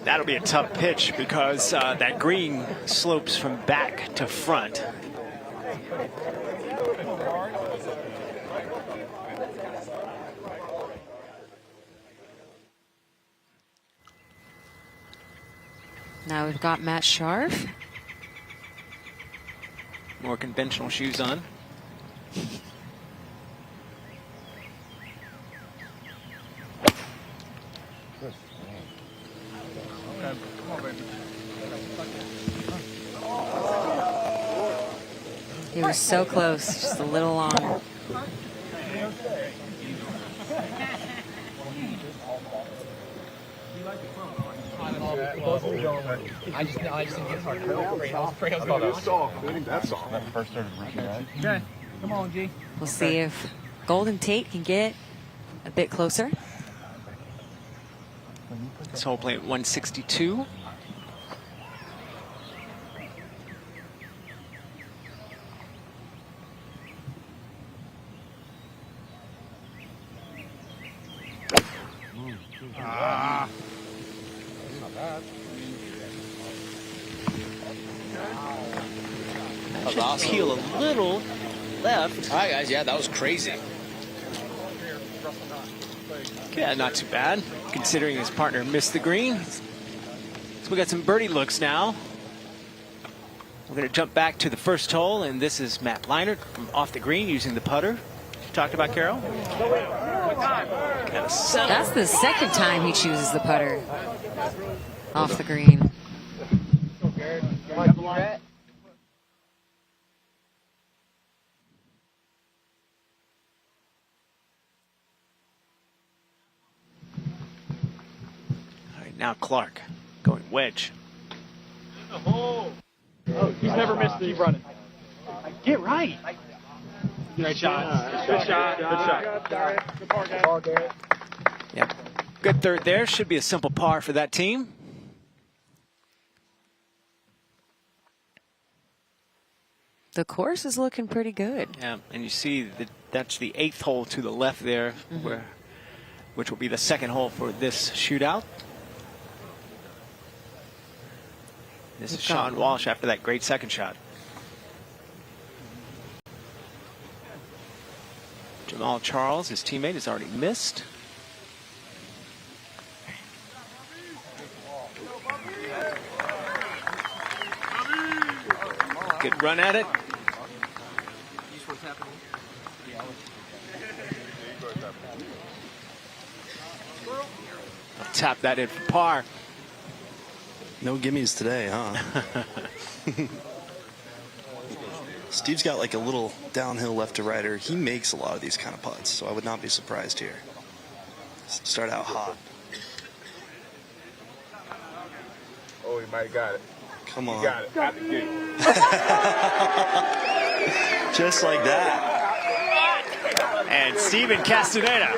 That'll be a tough pitch because that green slopes from back to front. Now we've got Matt Sharf. More conventional shoes on. He was so close, just a little long. I just didn't get hard. That's soft. I think that's soft. That first started reaching out. Okay, come on, G. We'll see if Golden Tate can get a bit closer. This hole play at 162. Awesome. Peel a little left. All right, guys. Yeah, that was crazy. Yeah, not too bad, considering his partner missed the green. So we got some birdie looks now. We're going to jump back to the first hole, and this is Matt Leinart from off the green using the putter. You talked about, Carol? That's the second time he chooses the putter off the green. Now Clark going wedge. Oh, he's never missed it. Keep running. Get right. Good shot. Good shot. Good shot. Yep. Good third there. Should be a simple par for that team. The course is looking pretty good. Yeah, and you see that that's the 8th hole to the left there, which will be the second hole for this shootout. This is Sean Walsh after that great second shot. Jamal Charles, his teammate, has already missed. Good run at it. I'll tap that in for par. No gimmies today, huh? Steve's got like a little downhill left to righter. He makes a lot of these kind of putts, so I would not be surprised here. Start out hot. Oh, he might have got it. Come on. He got it. Out the gate. Just like that. And Steven Castaneda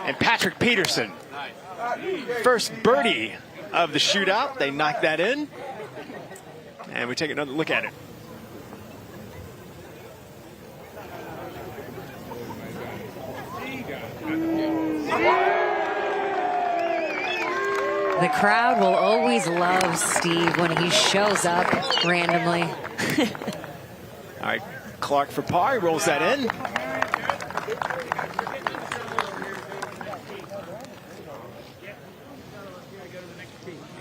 and Patrick Peterson. First birdie of the shootout. They knocked that in. And we take another look at it. The crowd will always love Steve when he shows up randomly. All right, Clark for par. He rolls that in.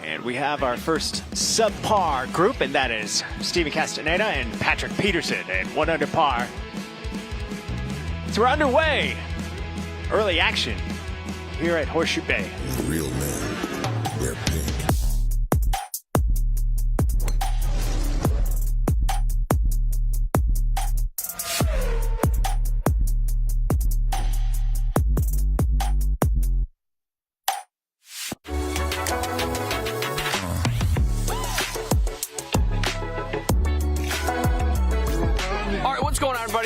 And we have our first subpar group, and that is Steven Castaneda and Patrick Peterson at 1 under par. So we're underway. Early action here at Horseshoe Bay. The real man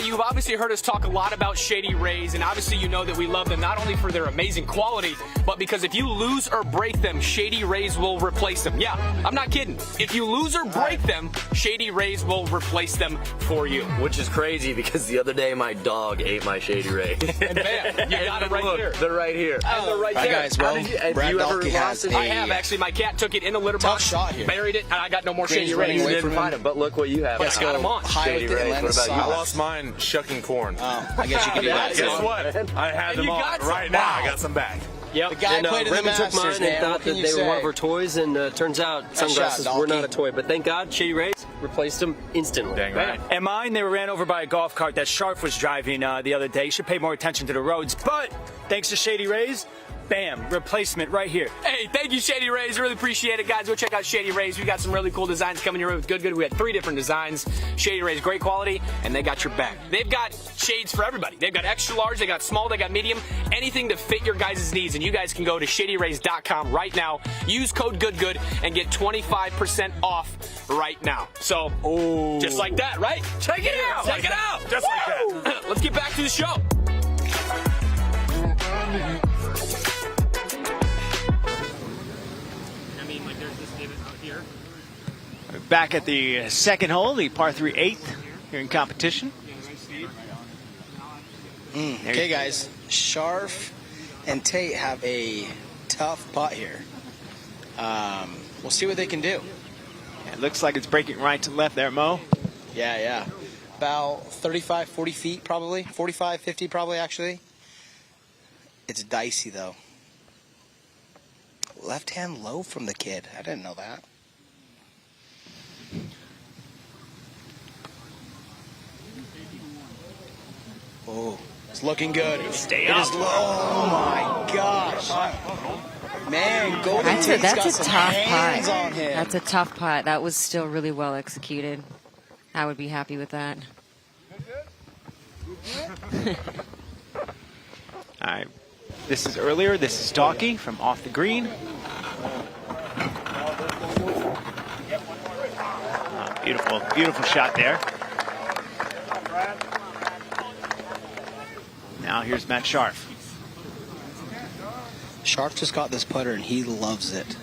you've obviously heard us talk a lot about Shady Rays, and obviously you know that we love them not only for their amazing quality, but because if you lose or break them, Shady Rays will replace them. Yeah, I'm not kidding. If you lose or break them, Shady Rays will replace them for you. Which is crazy because the other day my dog ate my Shady Ray. And bam, you got it right here. They're right here. And they're right there. Guys, well, Brad you ever Dahlke has lost it? I have, actually. My cat took it in a litter box, shot here. buried it, and I got no more Grady's Shady running Rays. away You from didn't find him. him, but look what you have. Let's go. High with Shady the Rays. Atlanta What about you? I sauce. lost mine shucking corn. I guess you can do that. Guess too. what? I had And them you all. got some. Right now, I Wow. got some back. Yep. The guy played in the Raven took Masters, mine and man. thought What can that you they were one say? of our toys, and turns out sunglasses shot, were not Dahlke. a toy. But thank God, Shady Rays replaced them instantly. Dang right. And mine, they were ran over by a golf cart that Sharp was driving the other day. Should pay more attention to the roads. But thanks to Shady Rays, bam, replacement right here. Hey, thank you, Shady Rays. Really appreciate it, guys. Go check out Shady Rays. We got some really cool designs coming your way with Good. We had 3 different designs. Shady Rays, great quality, and they got your back. They've got shades for everybody. They've got extra large, they got small, they got medium, anything to fit your guys' needs. And you guys can go to shadyrays.com right now. Use code GOOD and get 25% off right now. So, just like that, right? Check it out. Check it out. Just like that. Let's get back to the show. Back at the second hole, the par 3 8th here in competition. Okay, guys. Sharf and Tate have a tough putt here. We'll see what they can do. It looks like it's breaking right to left there, Mo. Yeah. About 35, 40 feet probably. 45, 50 probably, actually. It's dicey, though. Left hand low from the kid. I didn't know that. Oh, it's looking good. Stay it up. Is low. Oh my gosh. Man, Golden That's got a some tough hands putt. on him. That's a tough putt. That was still really well executed. I would be happy with that. All right. This is earlier. This is Dahlke from off the green. Beautiful, beautiful shot there. Now here's Matt Sharf. Sharf just got this putter and he loves it.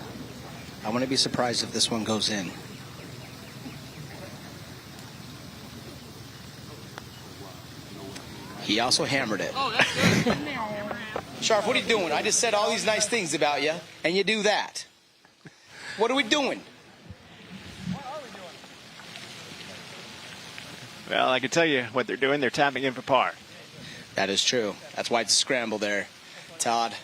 I wouldn't be surprised if this one goes in. He also hammered it. Sharf, what are you doing? I just said all these nice things about you, and you do that. What are we doing? Well, I can tell you what they're doing. They're tapping in for par. That is true. That's why it's a scramble there, Todd.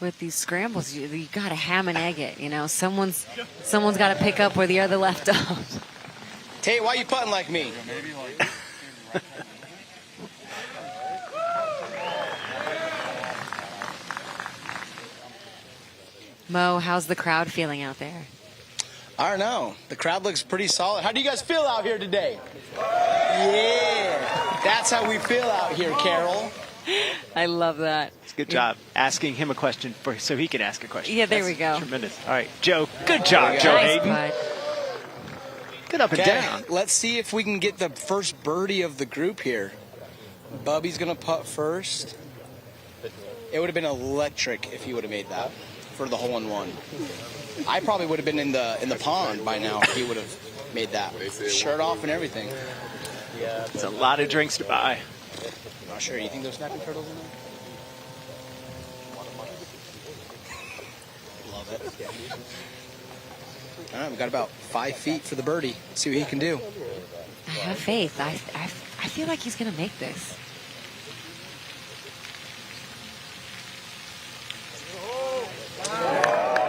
With these scrambles, you got to ham and egg it. You know, someone's got to pick up where the other left off. Tate, why are you putting like me? Mo, how's the crowd feeling out there? I don't know. The crowd looks pretty solid. How do you guys feel out here today? Yeah. That's how we feel out here, Carol. I love that. It's a good job asking him a question so he can ask a question. Yeah, there That's we go. Tremendous. All right, Joe. Good job, Joe Nice Hayden. putt. Good up and down. Let's see if we can get the first birdie of the group here. Bubby's going to putt first. It would have been electric if he would have made that for the hole-in-one. I probably would have been in the pond by now if he would have made that. Shirt off and everything. It's a lot of drinks to buy. I'm not sure. You think there's snapping turtles in there? Love it. All right, we've got about 5 feet for the birdie. Let's see what he can do. I have faith. I feel like he's going to make this.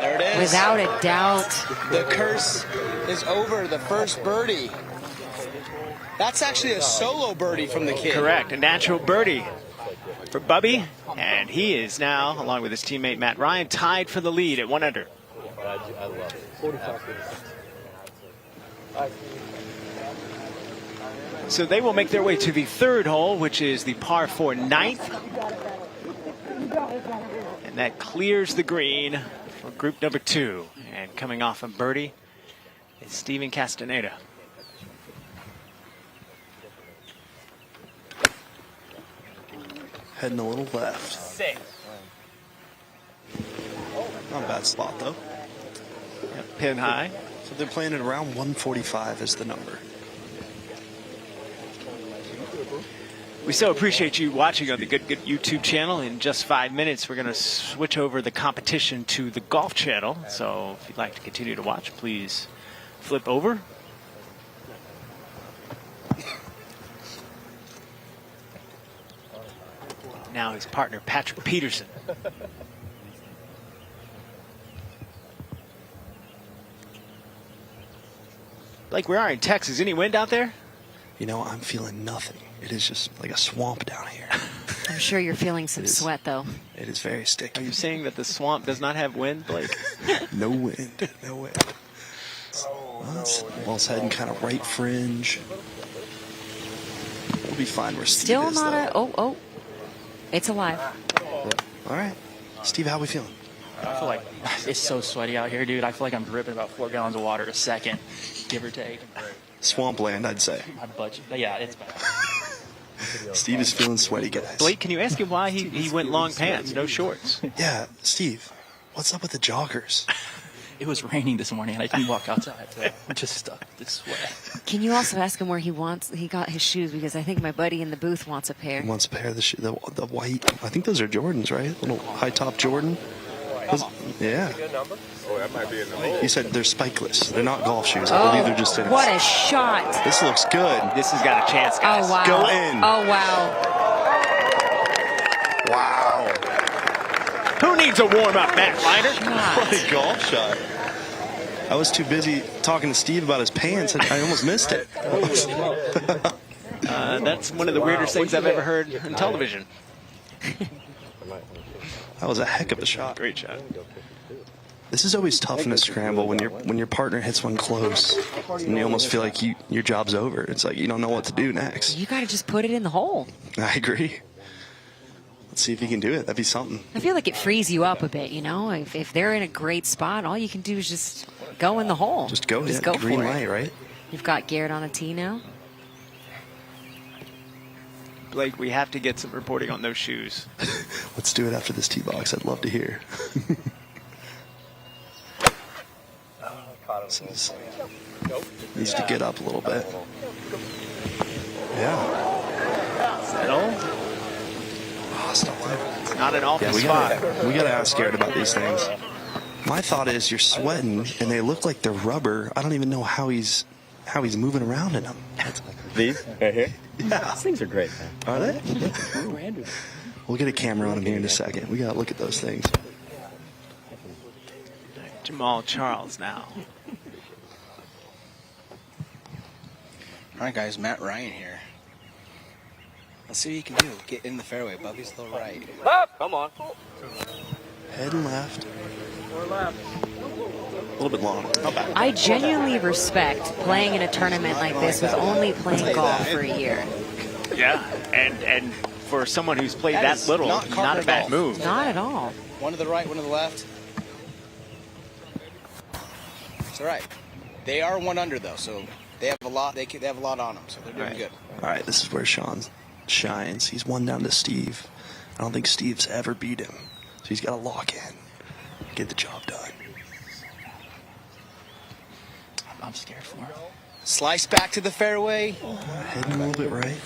There it is. Without a doubt. The curse is over. The first birdie. That's actually a solo birdie from the kid. Correct. A natural birdie for Bubby. And he is now, along with his teammate Matt Ryan, tied for the lead at 1 under. So they will make their way to the third hole, which is the par 4 9th. And that clears the green for group number 2. And coming off a birdie is Steven Castaneda. Heading a little left. Safe. Not a bad spot, though. Yep, pin high. So they're playing at around 145 is the number. We so appreciate you watching on the Good Good YouTube channel. In just 5 minutes, we're going to switch over the competition to the Golf channel. So if you'd like to continue to watch, please flip over. Now his partner, Patrick Peterson. Like we are in Texas. Any wind out there? You know, I'm feeling nothing. It is just like a swamp down here. I'm sure you're feeling some sweat, though. It is very sticky. Are you saying that the swamp does not have wind, Blake? No wind. No wind. Well, it's heading kind of right fringe. We'll be fine where Steve Still is, not though. a... Oh. It's alive. All right. Steve, how we feeling? I feel like it's so sweaty out here, dude. I feel like I'm dripping about 4 gallons of water a second, give or take. Swampland, I'd say. My budget. Yeah, it's bad. Steve is feeling sweaty, guys. Blake, can you ask him why he went long pants, no shorts? Yeah, Steve, what's up with the joggers? It was raining this morning, and I didn't walk outside, so I'm just stuck with this sweat. Can you also ask him where he got his shoes? Because I think my buddy in the booth wants a pair. He wants a pair of the white. I think those are Jordans, right? Little high top Jordan. Yeah. Oh, that might be in the hole. He said they're spikeless. They're not golf shoes. I believe they're just tennis. What a shot. This looks good. This has got a chance, guys. Oh, wow. Go in. Oh, wow. Wow. Who needs a warm-up, Matt Ryder? What a golf shot. I was too busy talking to Steve about his pants. I almost missed it. That's one of the weirdest things I've ever heard on television. That was a heck of a shot. Great shot. This is always tough in a scramble when your partner hits one close and you almost feel like your job's over. It's like you don't know what to do next. You got to just put it in the hole. I agree. Let's see if he can do it. That'd be something. I feel like it frees you up a bit, you know? If they're in a great spot, all you can do is just go in the hole. Just go. Just Yeah, go green for light, it. right? You've got Garrett on a tee now. Blake, we have to get some reporting on those shoes. Let's do it after this tee box. I'd love to hear. Needs to get up a little bit. Yeah. Settle. Oh, stop there. It's not an awful Yeah, we spot. gotta ask Garrett about these things. My thought is you're sweating and they look like they're rubber. I don't even know how he's moving around in them. These right here? Yeah. These things are great, man. Are they? We'll get a camera on him here in a second. We gotta look at those things. Jamal Charles now. All right, guys, Matt Ryan here. Let's see what you can do. Get in the fairway. Bubby's to the right. Up! Come on. Heading left. Or left. A little bit long. Not bad. I genuinely respect playing in a tournament like this with only playing golf for a year. Yeah, and for someone who's played that little, not a bad move. Not at all. One to the right, one to the left. It's all right. They are one under though, so they have a lot. They have a lot on them, so they're doing good. All right, this is where Sean shines. He's one down to Steve. I don't think Steve's ever beat him, so he's got to lock in, get the job done. I'm scared for him. Slice back to the fairway. Heading a little bit right.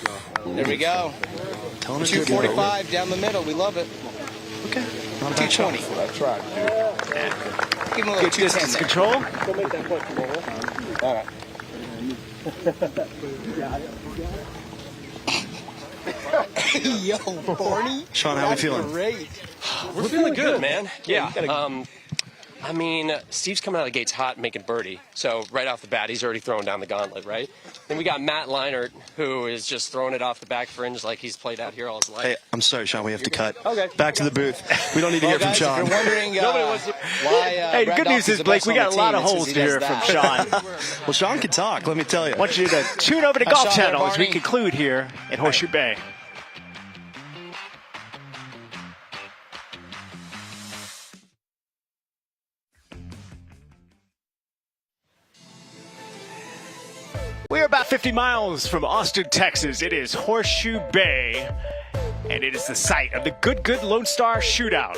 There we go. Telling it to go. 245 down the middle. We love it. Okay. Not a bad shot. 220. I tried to Give him a little Good 210 distance there. control. Don't make that question, bro. All right. Yo, Barney. Sean, how we feeling? Great. We're feeling good, man. Yeah. I mean, Steve's coming out of the gates hot, making birdie. So right off the bat, he's already throwing down the gauntlet, right? Then we got Matt Leinart, who is just throwing it off the back fringe like he's played out here all his life. Hey, I'm sorry, Sean. We have to cut. Okay. Back to the booth. We don't need to hear from Guys, Sean. if you're wondering why Hey, the Brad good news Dawson's is, the Blake, best we on got the a lot team, of it's holes he to does hear from that. Sean. Well, Sean can talk. Let me tell you. I want you to tune over to How's Golf Sean there, Channel as we Barney? conclude here at Horseshoe Bay. We're about 50 miles from Austin, Texas. It is Horseshoe Bay. And it is the site of the Good Lone Star Shootout.